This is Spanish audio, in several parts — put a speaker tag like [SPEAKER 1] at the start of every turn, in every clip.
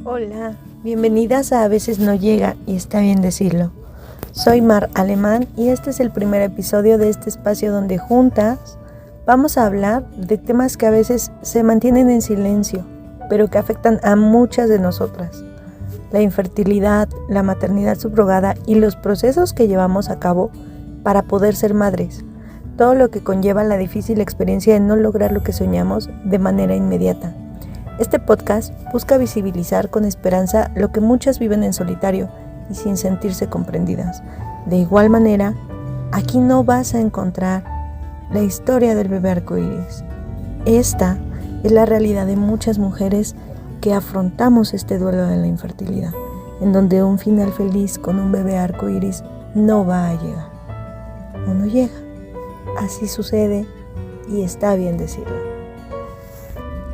[SPEAKER 1] Hola, bienvenidas a veces no llega y está bien decirlo. Soy Mar Alemán y este es el primer episodio de este espacio donde juntas vamos a hablar de temas que a veces se mantienen en silencio, pero que afectan a muchas de nosotras. La infertilidad, la maternidad subrogada y los procesos que llevamos a cabo para poder ser madres. Todo lo que conlleva la difícil experiencia de no lograr lo que soñamos de manera inmediata. Este podcast busca visibilizar con esperanza lo que muchas viven en solitario y sin sentirse comprendidas. De igual manera, aquí no vas a encontrar la historia del bebé arcoíris. Esta es la realidad de muchas mujeres que afrontamos este duelo de la infertilidad, en donde un final feliz con un bebé arcoíris no va a llegar. O no llega. Así sucede y está bien decirlo.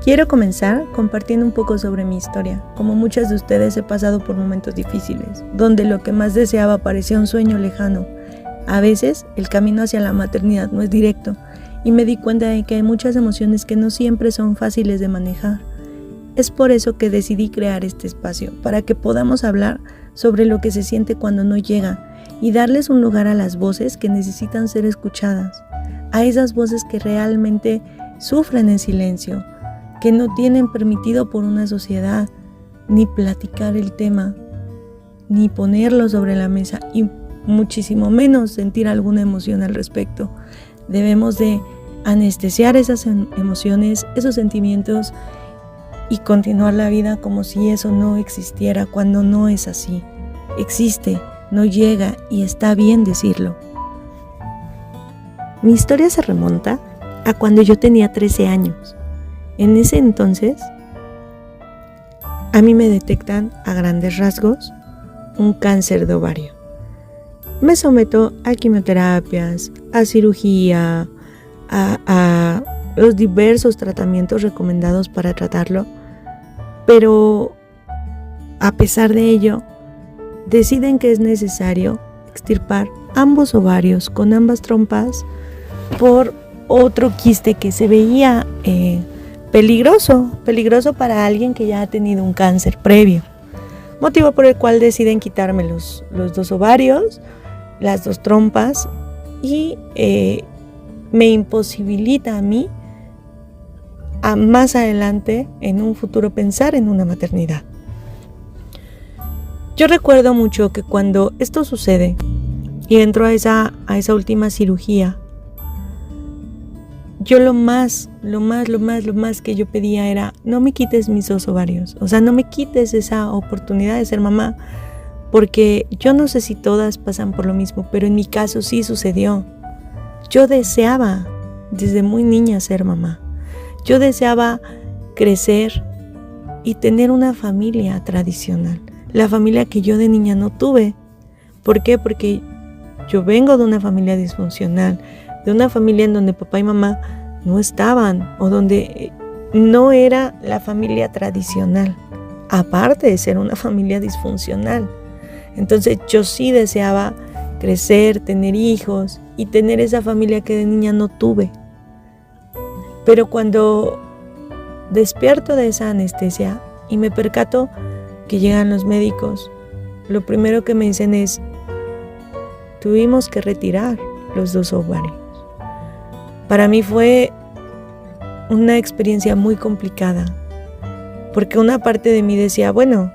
[SPEAKER 1] Quiero comenzar compartiendo un poco sobre mi historia. Como muchas de ustedes he pasado por momentos difíciles, donde lo que más deseaba parecía un sueño lejano. A veces el camino hacia la maternidad no es directo y me di cuenta de que hay muchas emociones que no siempre son fáciles de manejar. Es por eso que decidí crear este espacio, para que podamos hablar sobre lo que se siente cuando no llega y darles un lugar a las voces que necesitan ser escuchadas, a esas voces que realmente sufren en silencio, que no tienen permitido por una sociedad ni platicar el tema, ni ponerlo sobre la mesa y muchísimo menos sentir alguna emoción al respecto. Debemos de anestesiar esas emociones, esos sentimientos y continuar la vida como si eso no existiera, cuando no es así. Existe, no llega y está bien decirlo. Mi historia se remonta a cuando yo tenía 13 años. En ese entonces, a mí me detectan a grandes rasgos un cáncer de ovario. Me someto a quimioterapias, a cirugía, a los diversos tratamientos recomendados para tratarlo, pero a pesar de ello, deciden que es necesario extirpar ambos ovarios con ambas trompas por otro quiste que se veía peligroso para alguien que ya ha tenido un cáncer previo, motivo por el cual deciden quitarme los dos ovarios, las dos trompas y me imposibilita a mí a más adelante en un futuro pensar en una maternidad. Yo recuerdo mucho que cuando esto sucede y entro a esa última cirugía, yo lo más que yo pedía era: no me quites mis dos ovarios, o sea, no me quites esa oportunidad de ser mamá, porque yo no sé si todas pasan por lo mismo, pero en mi caso sí sucedió. Yo deseaba desde muy niña ser mamá, yo deseaba crecer y tener una familia tradicional, la familia que yo de niña no tuve. ¿Por qué? Porque yo vengo de una familia disfuncional, de una familia en donde papá y mamá no estaban, o donde no era la familia tradicional, aparte de ser una familia disfuncional. Entonces yo sí deseaba crecer, tener hijos y tener esa familia que de niña no tuve. Pero cuando despierto de esa anestesia y me percato que llegan los médicos, lo primero que me dicen es: tuvimos que retirar los dos ovarios. Para mí fue una experiencia muy complicada, porque una parte de mí decía: bueno,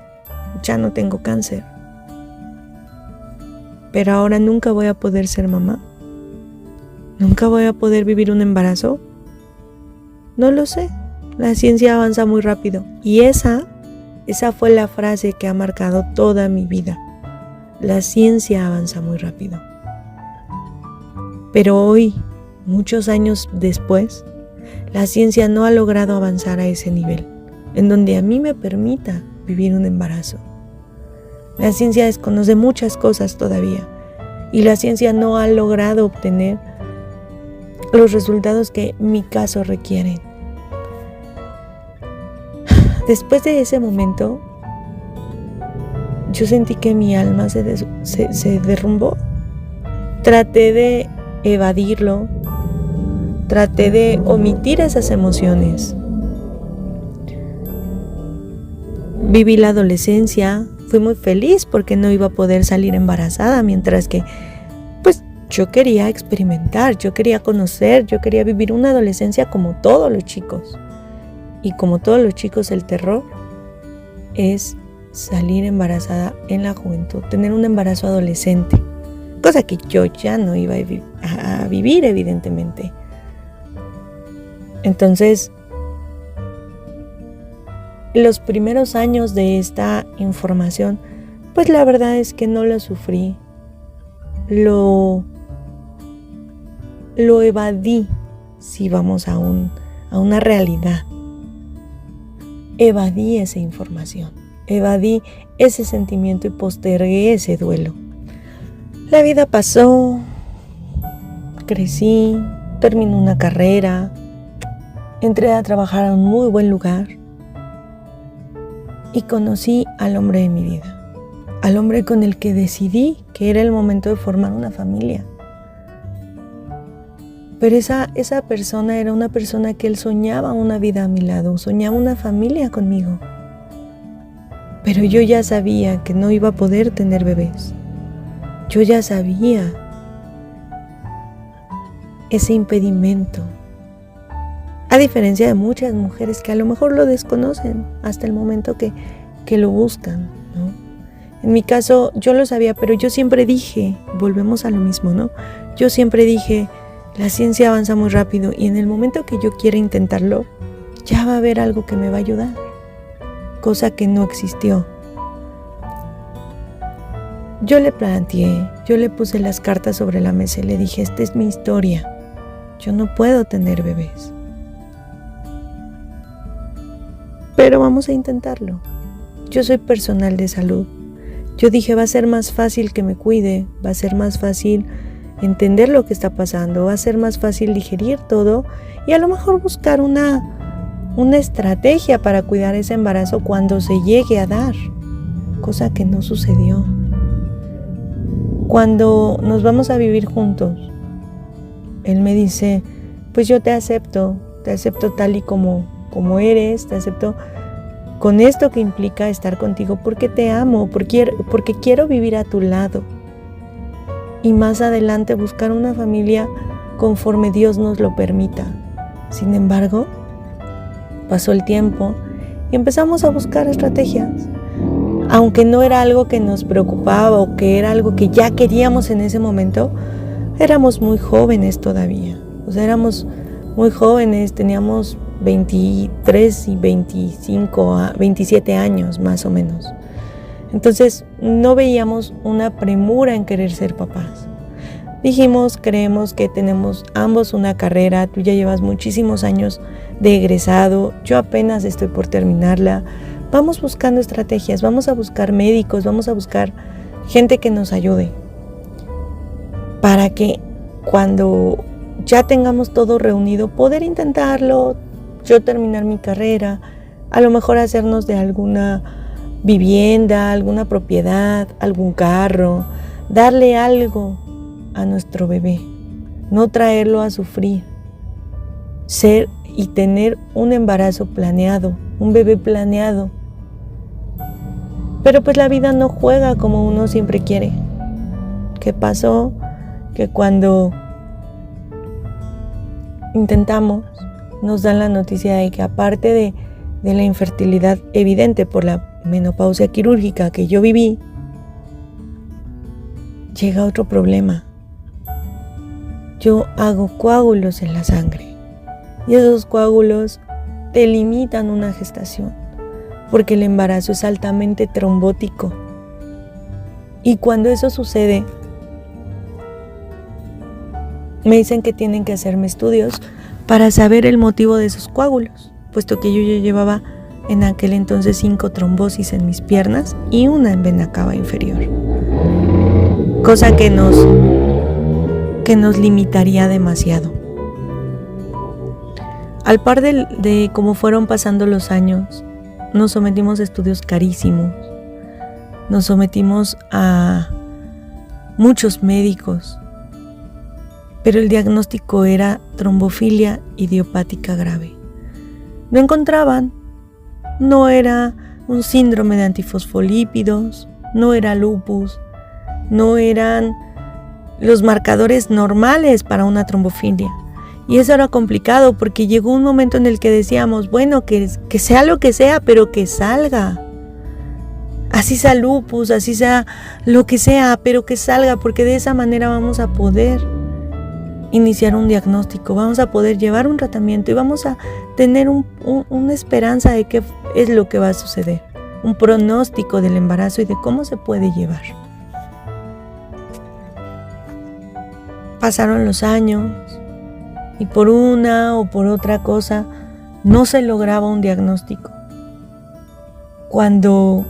[SPEAKER 1] ya no tengo cáncer, pero ahora nunca voy a poder ser mamá, nunca voy a poder vivir un embarazo. No lo sé, la ciencia avanza muy rápido y esa fue la frase que ha marcado toda mi vida. La ciencia avanza muy rápido. Pero hoy, muchos años después, la ciencia no ha logrado avanzar a ese nivel, en donde a mí me permita vivir un embarazo. La ciencia desconoce muchas cosas todavía, y la ciencia no ha logrado obtener los resultados que mi caso requiere. Después de ese momento, yo sentí que mi alma se derrumbó. Traté de evadirlo, traté de omitir esas emociones. Viví la adolescencia, fui muy feliz porque no iba a poder salir embarazada, mientras que pues yo quería experimentar, yo quería conocer, yo quería vivir una adolescencia como todos los chicos. Y como todos los chicos, el terror es salir embarazada en la juventud, tener un embarazo adolescente, cosa que yo ya no iba a vivir, evidentemente. Entonces, los primeros años de esta información, pues la verdad es que no lo sufrí, lo evadí, si vamos a una realidad. Evadí esa información, evadí ese sentimiento y postergué ese duelo. La vida pasó, crecí, terminé una carrera, entré a trabajar a un muy buen lugar y conocí al hombre de mi vida, al hombre con el que decidí que era el momento de formar una familia. Pero esa persona era una persona que él soñaba una vida a mi lado, soñaba una familia conmigo. Pero yo ya sabía que no iba a poder tener bebés. Yo ya sabía ese impedimento. A diferencia de muchas mujeres que a lo mejor lo desconocen hasta el momento que lo buscan, ¿no? En mi caso yo lo sabía, pero yo siempre dije, volvemos a lo mismo, ¿no? Yo siempre dije, la ciencia avanza muy rápido y en el momento que yo quiera intentarlo, ya va a haber algo que me va a ayudar, cosa que no existió. Yo le planteé, yo le puse las cartas sobre la mesa y le dije, esta es mi historia, yo no puedo tener bebés, pero vamos a intentarlo. Yo soy personal de salud. Yo dije, va a ser más fácil que me cuide, va a ser más fácil entender lo que está pasando, va a ser más fácil digerir todo y a lo mejor buscar una estrategia para cuidar ese embarazo cuando se llegue a dar, cosa que no sucedió. Cuando nos vamos a vivir juntos, él me dice, pues yo te acepto tal y como eres, te acepto con esto que implica estar contigo porque te amo, porque quiero vivir a tu lado. Y más adelante buscar una familia conforme Dios nos lo permita. Sin embargo, pasó el tiempo y empezamos a buscar estrategias. Aunque no era algo que nos preocupaba o que era algo que ya queríamos en ese momento, éramos muy jóvenes todavía. O sea, éramos muy jóvenes, teníamos 23 y 27 años más o menos. Entonces no veíamos una premura en querer ser papás. Dijimos, creemos que tenemos ambos una carrera, tú ya llevas muchísimos años de egresado, yo apenas estoy por terminarla. Vamos buscando estrategias, vamos a buscar médicos, vamos a buscar gente que nos ayude para que cuando ya tengamos todo reunido, poder intentarlo, yo terminar mi carrera, a lo mejor hacernos de alguna vivienda, alguna propiedad, algún carro, darle algo a nuestro bebé, no traerlo a sufrir, ser y tener un embarazo planeado, un bebé planeado. Pero pues la vida no juega como uno siempre quiere. ¿Qué pasó? Que cuando intentamos, nos dan la noticia de que aparte de la infertilidad evidente por la menopausia quirúrgica que yo viví, llega otro problema. Yo hago coágulos en la sangre y esos coágulos te limitan una gestación porque el embarazo es altamente trombótico y cuando eso sucede me dicen que tienen que hacerme estudios para saber el motivo de esos coágulos, puesto que yo ya llevaba en aquel entonces 5 trombosis en mis piernas y una en vena cava inferior, cosa que nos limitaría demasiado. Al par de cómo fueron pasando los años, nos sometimos a estudios carísimos, nos sometimos a muchos médicos, pero el diagnóstico era trombofilia idiopática grave. No encontraban, no era un síndrome de antifosfolípidos, no era lupus, no eran los marcadores normales para una trombofilia. Y eso era complicado porque llegó un momento en el que decíamos, bueno, que sea lo que sea, pero que salga. Así sea lupus, así sea lo que sea, pero que salga, porque de esa manera vamos a poder iniciar un diagnóstico, vamos a poder llevar un tratamiento y vamos a tener una esperanza de qué es lo que va a suceder, un pronóstico del embarazo y de cómo se puede llevar. Pasaron los años y por una o por otra cosa no se lograba un diagnóstico. Cuando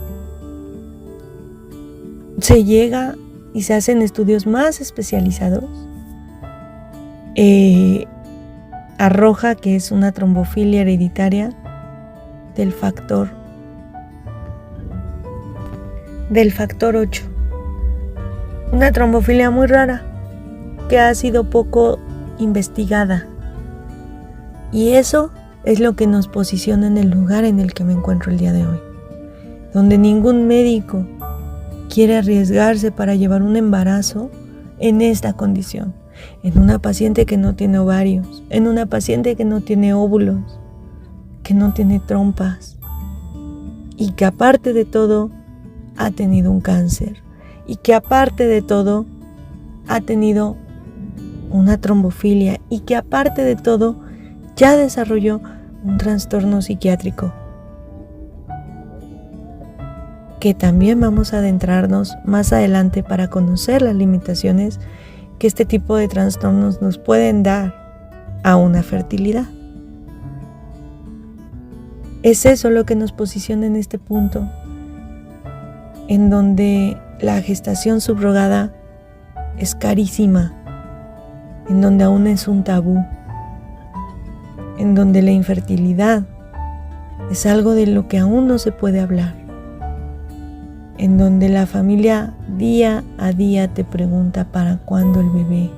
[SPEAKER 1] se llega y se hacen estudios más especializados, arroja que es una trombofilia hereditaria del factor 8. Una trombofilia muy rara que ha sido poco investigada. Y eso es lo que nos posiciona en el lugar en el que me encuentro el día de hoy, donde ningún médico quiere arriesgarse para llevar un embarazo en esta condición, en una paciente que no tiene ovarios, en una paciente que no tiene óvulos, que no tiene trompas y que aparte de todo ha tenido un cáncer y que aparte de todo ha tenido una trombofilia y que aparte de todo ya desarrolló un trastorno psiquiátrico, que también vamos a adentrarnos más adelante para conocer las limitaciones que este tipo de trastornos nos pueden dar a una fertilidad. Es eso lo que nos posiciona en este punto, en donde la gestación subrogada es carísima, en donde aún es un tabú, en donde la infertilidad es algo de lo que aún no se puede hablar, en donde la familia día a día te pregunta para cuándo el bebé,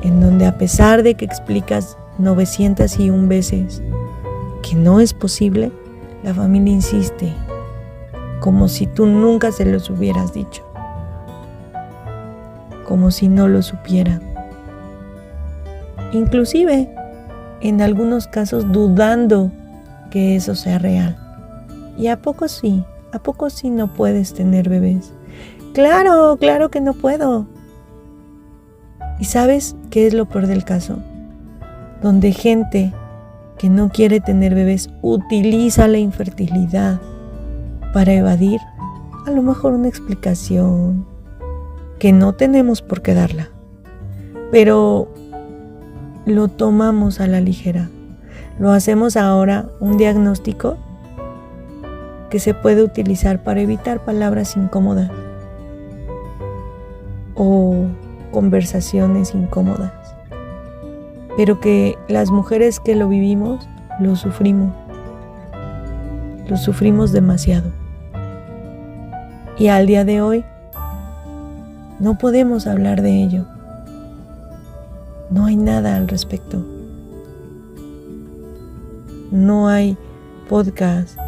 [SPEAKER 1] en donde a pesar de que explicas 901 veces que no es posible, la familia insiste, como si tú nunca se los hubieras dicho, como si no lo supieran, inclusive en algunos casos dudando que eso sea real. ¿Y a poco sí? ¿A poco sí no puedes tener bebés? Claro que no puedo. ¿Y sabes qué es lo peor del caso? Donde gente que no quiere tener bebés utiliza la infertilidad para evadir a lo mejor una explicación que no tenemos por qué darla, pero lo tomamos a la ligera. Lo hacemos ahora un diagnóstico que se puede utilizar para evitar palabras incómodas o conversaciones incómodas, pero que las mujeres que lo vivimos, lo sufrimos demasiado. Y al día de hoy no podemos hablar de ello. No hay nada al respecto. No hay podcast.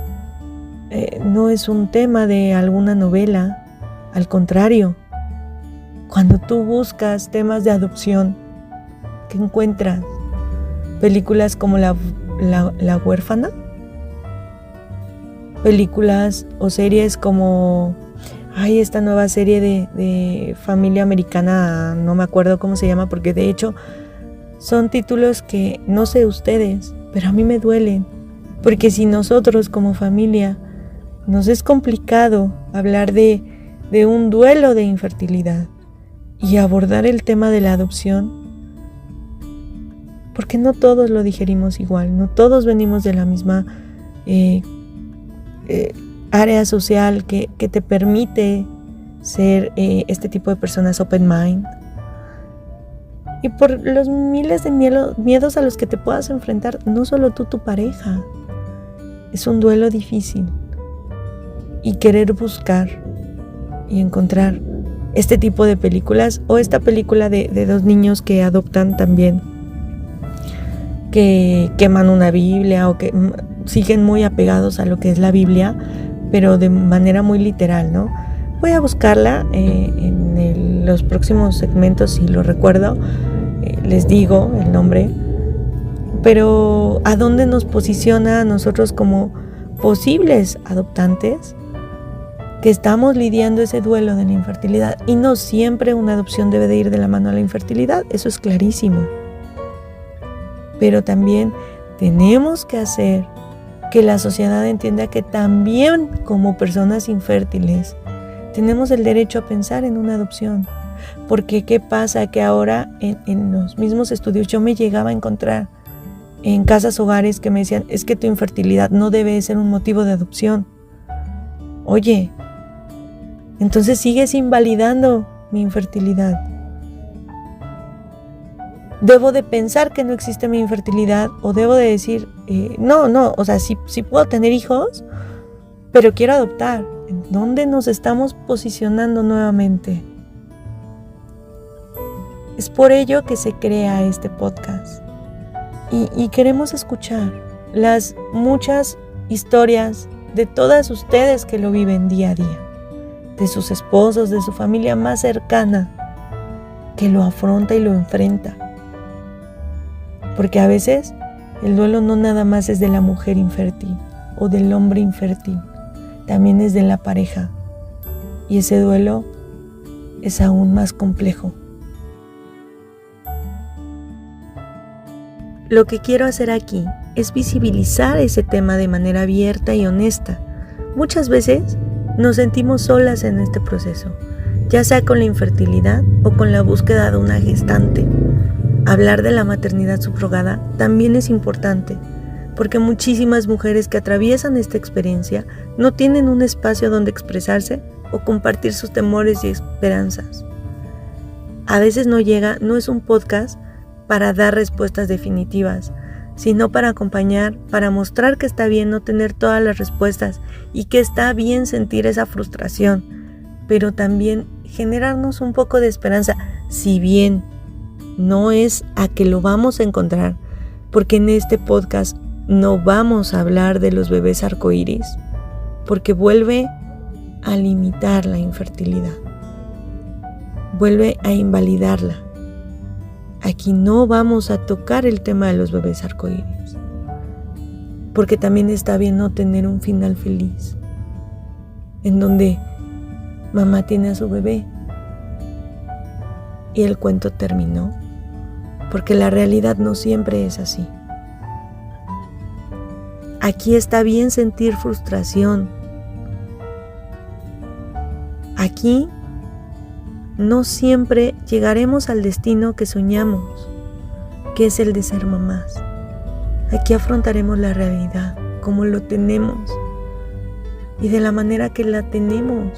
[SPEAKER 1] No es un tema de alguna novela. Al contrario, cuando tú buscas temas de adopción, ¿qué encuentras? Películas como La huérfana. Películas o series como esta nueva serie de familia americana, no me acuerdo cómo se llama, porque de hecho son títulos que no sé ustedes, pero a mí me duelen, porque si nosotros como familia nos es complicado hablar de un duelo de infertilidad y abordar el tema de la adopción, porque no todos lo digerimos igual, no todos venimos de la misma área social que te permite ser este tipo de personas open mind, y por los miles de miedos a los que te puedas enfrentar, no solo tú, tu pareja. Es un duelo difícil, y querer buscar y encontrar este tipo de películas, o esta película de dos niños que adoptan también, que queman una Biblia, o que siguen muy apegados a lo que es la Biblia, pero de manera muy literal, ¿no? Voy a buscarla en los próximos segmentos, si lo recuerdo, les digo el nombre, pero ¿a dónde nos posiciona a nosotros como posibles adoptantes que estamos lidiando ese duelo de la infertilidad? Y no siempre una adopción debe de ir de la mano a la infertilidad, eso es clarísimo. Pero también tenemos que hacer que la sociedad entienda que también como personas infértiles tenemos el derecho a pensar en una adopción. Porque ¿qué pasa? Que ahora en los mismos estudios yo me llegaba a encontrar en casas hogares que me decían, es que tu infertilidad no debe ser un motivo de adopción. Oye, entonces sigues invalidando mi infertilidad. ¿Debo de pensar que no existe mi infertilidad o debo de decir, no, o sea, sí puedo tener hijos, pero quiero adoptar? ¿En dónde nos estamos posicionando nuevamente? Es por ello que se crea este podcast y queremos escuchar las muchas historias de todas ustedes que lo viven día a día, de sus esposos, de su familia más cercana, que lo afronta y lo enfrenta. Porque a veces el duelo no nada más es de la mujer infértil o del hombre infértil, también es de la pareja. Y ese duelo es aún más complejo. Lo que quiero hacer aquí es visibilizar ese tema de manera abierta y honesta. Muchas veces nos sentimos solas en este proceso, ya sea con la infertilidad o con la búsqueda de una gestante. Hablar de la maternidad subrogada también es importante, porque muchísimas mujeres que atraviesan esta experiencia no tienen un espacio donde expresarse o compartir sus temores y esperanzas. A veces no es un podcast para dar respuestas definitivas, sino para acompañar, para mostrar que está bien no tener todas las respuestas y que está bien sentir esa frustración, pero también generarnos un poco de esperanza, si bien no es a que lo vamos a encontrar, porque en este podcast no vamos a hablar de los bebés arcoíris, porque vuelve a limitar la infertilidad, vuelve a invalidarla. Aquí no vamos a tocar el tema de los bebés arcoíris, porque también está bien no tener un final feliz, en donde mamá tiene a su bebé y el cuento terminó, porque la realidad no siempre es así. Aquí está bien sentir frustración. Aquí no siempre llegaremos al destino que soñamos, que es el de ser mamás. Aquí afrontaremos la realidad como lo tenemos y de la manera que la tenemos.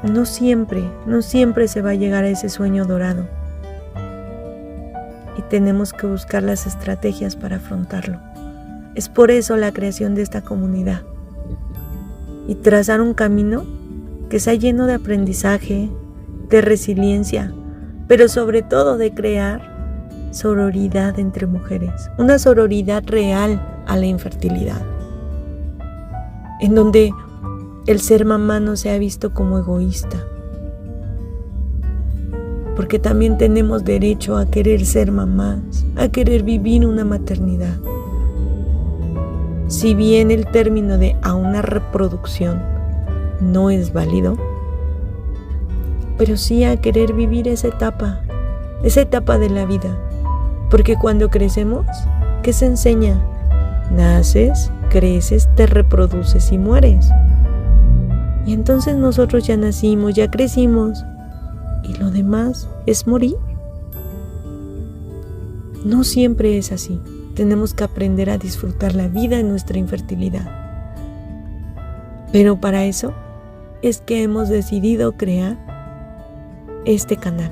[SPEAKER 1] No siempre se va a llegar a ese sueño dorado. Y tenemos que buscar las estrategias para afrontarlo. Es por eso la creación de esta comunidad. Y trazar un camino que sea lleno de aprendizaje, de resiliencia, pero sobre todo de crear sororidad entre mujeres. Una sororidad real a la infertilidad. En donde el ser mamá no sea visto como egoísta. Porque también tenemos derecho a querer ser mamás, a querer vivir una maternidad. Si bien el término de a una reproducción no es válido, pero sí a querer vivir esa etapa de la vida. Porque cuando crecemos, ¿qué se enseña? Naces, creces, te reproduces y mueres. Y entonces nosotros ya nacimos, ya crecimos, y lo demás es morir. No siempre es así. Tenemos que aprender a disfrutar la vida en nuestra infertilidad. Pero para eso es que hemos decidido crear este canal,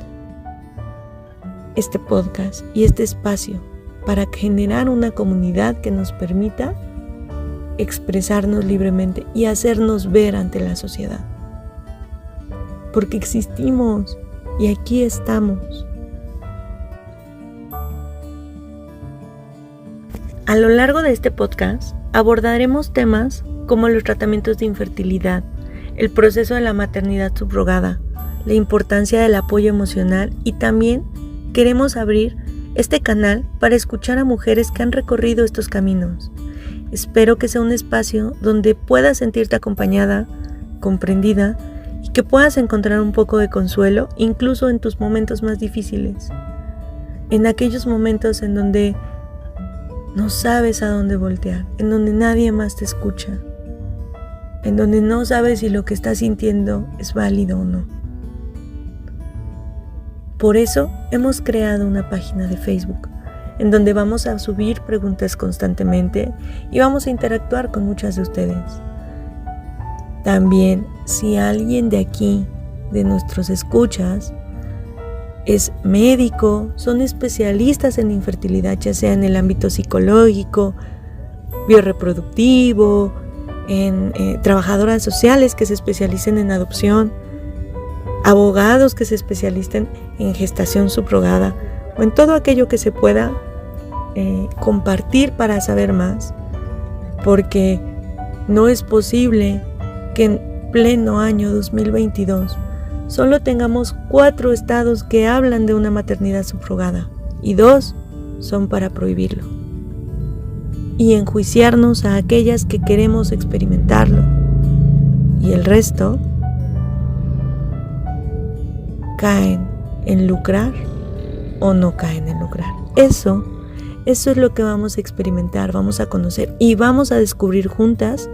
[SPEAKER 1] este podcast y este espacio para generar una comunidad que nos permita expresarnos libremente y hacernos ver ante la sociedad. Porque existimos y aquí estamos. A lo largo de este podcast abordaremos temas como los tratamientos de infertilidad, el proceso de la maternidad subrogada, la importancia del apoyo emocional y también queremos abrir este canal para escuchar a mujeres que han recorrido estos caminos. Espero que sea un espacio donde puedas sentirte acompañada, comprendida y que puedas encontrar un poco de consuelo incluso en tus momentos más difíciles. En aquellos momentos en donde no sabes a dónde voltear, en donde nadie más te escucha, en donde no sabes si lo que estás sintiendo es válido o no. Por eso hemos creado una página de Facebook en donde vamos a subir preguntas constantemente y vamos a interactuar con muchas de ustedes. También, si alguien de aquí, de nuestros escuchas, es médico, son especialistas en infertilidad, ya sea en el ámbito psicológico, bioreproductivo, en trabajadoras sociales que se especialicen en adopción, abogados que se especialicen en gestación subrogada o en todo aquello que se pueda compartir para saber más, porque no es posible que en pleno año 2022 solo tengamos 4 estados que hablan de una maternidad subrogada y 2 son para prohibirlo y enjuiciarnos a aquellas que queremos experimentarlo y el resto caen en lucrar o no caen en lucrar. Eso es lo que vamos a experimentar, vamos a conocer y vamos a descubrir juntas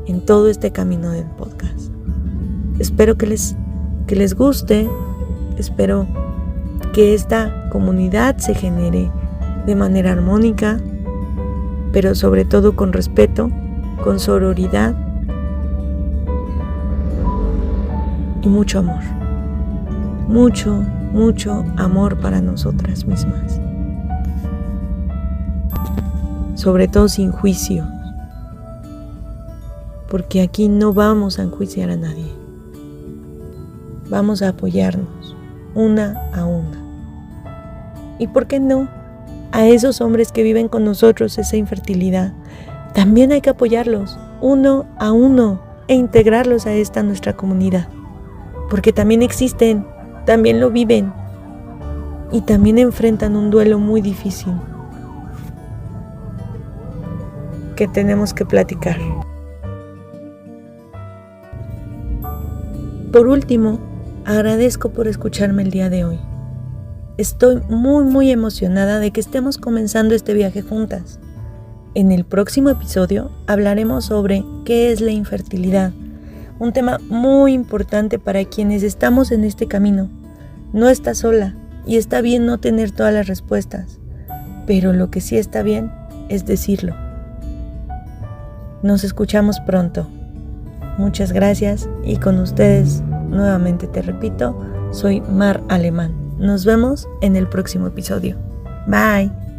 [SPEAKER 1] en todo este camino del podcast. Espero que les guste, espero que esta comunidad se genere de manera armónica, pero sobre todo con respeto, con sororidad y mucho amor. Mucho, mucho amor para nosotras mismas. Sobre todo sin juicio, porque aquí no vamos a enjuiciar a nadie. Vamos a apoyarnos una a una. ¿Y por qué no? A esos hombres que viven con nosotros esa infertilidad, también hay que apoyarlos uno a uno e integrarlos a esta nuestra comunidad, porque también existen, también lo viven y también enfrentan un duelo muy difícil que tenemos que platicar. Por último, agradezco por escucharme el día de hoy. Estoy muy emocionada de que estemos comenzando este viaje juntas. En el próximo episodio hablaremos sobre qué es la infertilidad, un tema muy importante para quienes estamos en este camino. No estás sola y está bien no tener todas las respuestas, pero lo que sí está bien es decirlo. Nos escuchamos pronto. Muchas gracias y con ustedes, nuevamente te repito, soy Mar Alemán. Nos vemos en el próximo episodio. Bye.